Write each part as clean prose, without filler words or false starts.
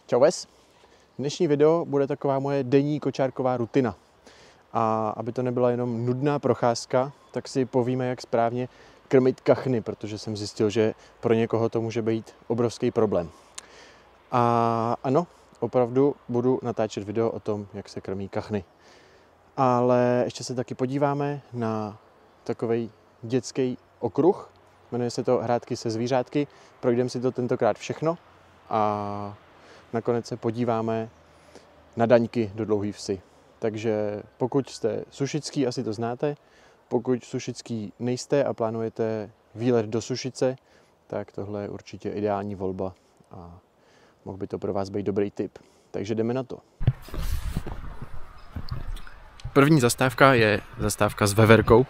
Čau ves. Dnešní video bude taková moje denní kočárková rutina. A aby to nebyla jenom nudná procházka, tak si povíme, jak správně krmit kachny, protože jsem zjistil, že pro někoho to může být obrovský problém. A ano, opravdu budu natáčet video o tom, jak se krmí kachny. Ale ještě se taky podíváme na takovej dětský okruh. Jmenuje se to Hrátky se zvířátky. Projdeme si to tentokrát všechno a nakonec se podíváme na daňky do Dlouhé Vsi. Takže pokud jste Sušický, asi to znáte. Pokud Sušický nejste a plánujete výlet do Sušice, tak tohle je určitě ideální volba a mohl by to pro vás být dobrý tip. Takže jdeme na to. První zastávka je zastávka s veverkou.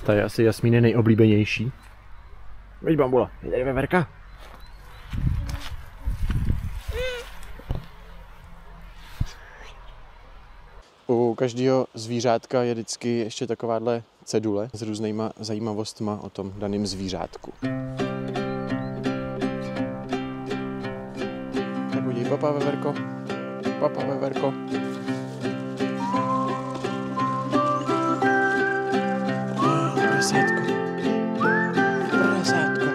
Ta je asi Jasmíny nejoblíbenější. Veď bambula, je tady veverka? U každého zvířátka je vždycky ještě takováhle cedule s různýma zajímavostma o tom daném zvířátku. Tak uděj, papa veverko. Papa veverko. Prasátko. Prasátko.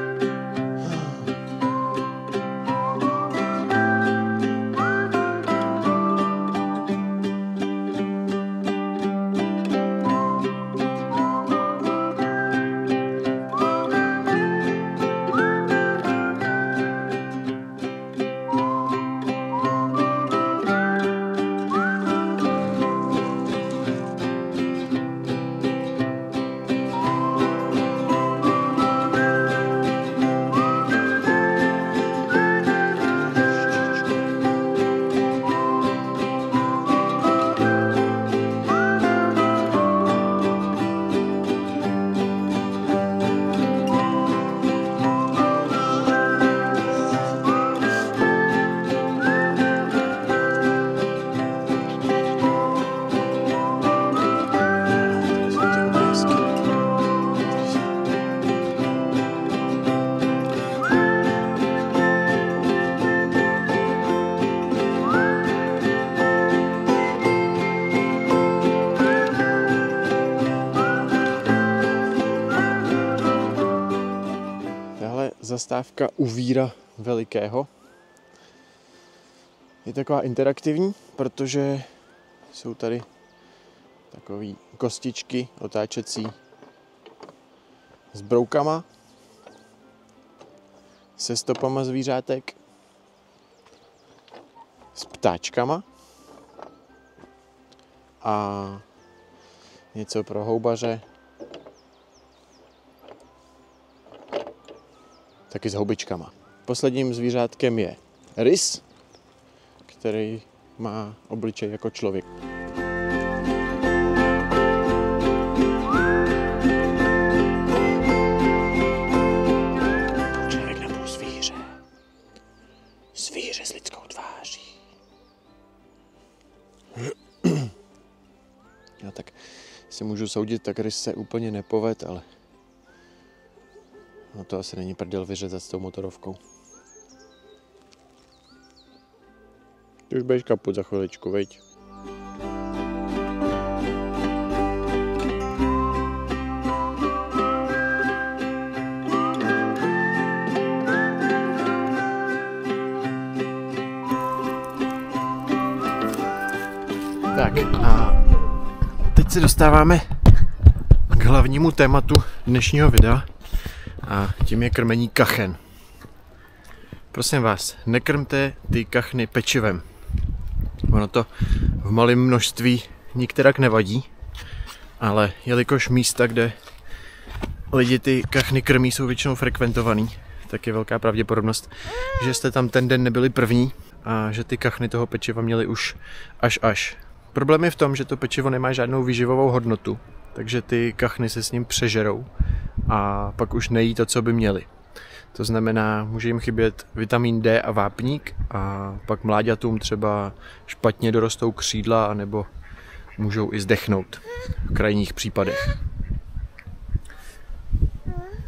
Zastávka u víra velikého je taková interaktivní, protože jsou tady takové kostičky otáčecí s broukama, se stopama zvířátek, s ptáčkama a něco pro houbaře, taky s houbičkama. Posledním zvířátkem je rys, který má obličej jako člověk. Člověk nebo zvíře. Zvíře s lidskou tváří. No tak si můžu soudit, tak rys se úplně nepoved, ale no to asi není prdel vyřezat s tou motorovkou. Ty už budeš kaput za chviličku, veď? Tak a teď se dostáváme k hlavnímu tématu dnešního videa. A tím je krmení kachen. Prosím vás, nekrmte ty kachny pečivem. Ono to v malém množství nikterak nevadí, ale jelikož místa, kde lidi ty kachny krmí, jsou většinou frekventovaný, tak je velká pravděpodobnost, že jste tam ten den nebyli první a že ty kachny toho pečiva měli už až. Problém je v tom, že to pečivo nemá žádnou výživovou hodnotu, takže ty kachny se s ním přežerou a pak už nejí to, co by měli. To znamená, může jim chybět vitamin D a vápník a pak mláďatům třeba špatně dorostou křídla anebo můžou i zdechnout v krajních případech.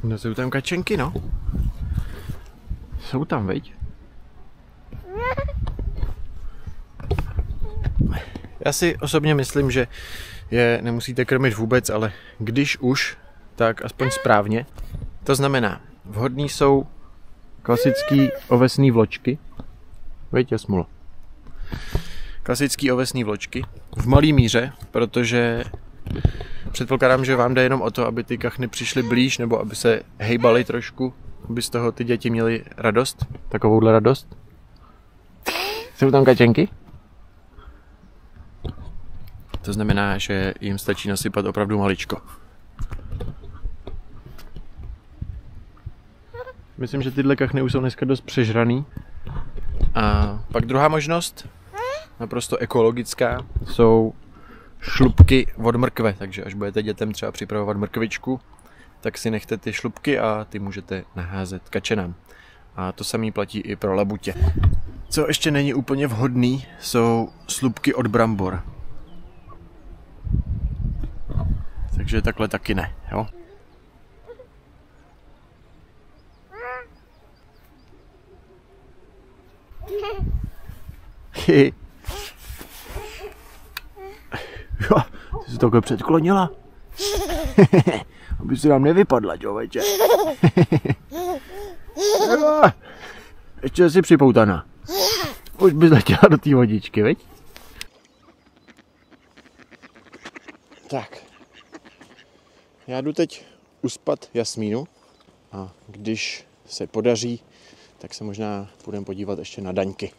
No jsou tam kačenky, no. Jsou tam, viď? Já si osobně myslím, že je nemusíte krmit vůbec, ale když už, tak aspoň správně. To znamená, vhodný jsou klasický ovesný vločky. Viď, jasmulo. Klasický ovesný vločky. V malý míře, protože předpokládám, že vám jde jenom o to, aby ty kachny přišly blíž, nebo aby se hejbaly trošku, aby z toho ty děti měly radost. Takovouhle radost. Jsou tam kačenky? To znamená, že jim stačí nasypat opravdu maličko. Myslím, že tyhle kachny už jsou dneska dost přežraný. A pak druhá možnost, naprosto ekologická, jsou šlupky od mrkve. Takže až budete dětem třeba připravovat mrkvičku, tak si nechte ty šlupky a ty můžete naházet kačenám. A to samé platí i pro labutě. Co ještě není úplně vhodný, jsou slupky od brambor. Takže takhle taky ne, jo? Jo, ty jsi takhle předklonila? Aby se nám nevypadla, člověče. Ještě jsi připoutaná. Už bys letěla do té vodičky, viď? Tak. Já jdu teď uspat Jasmínu a když se podaří, tak se možná půjdeme podívat ještě na Daňky.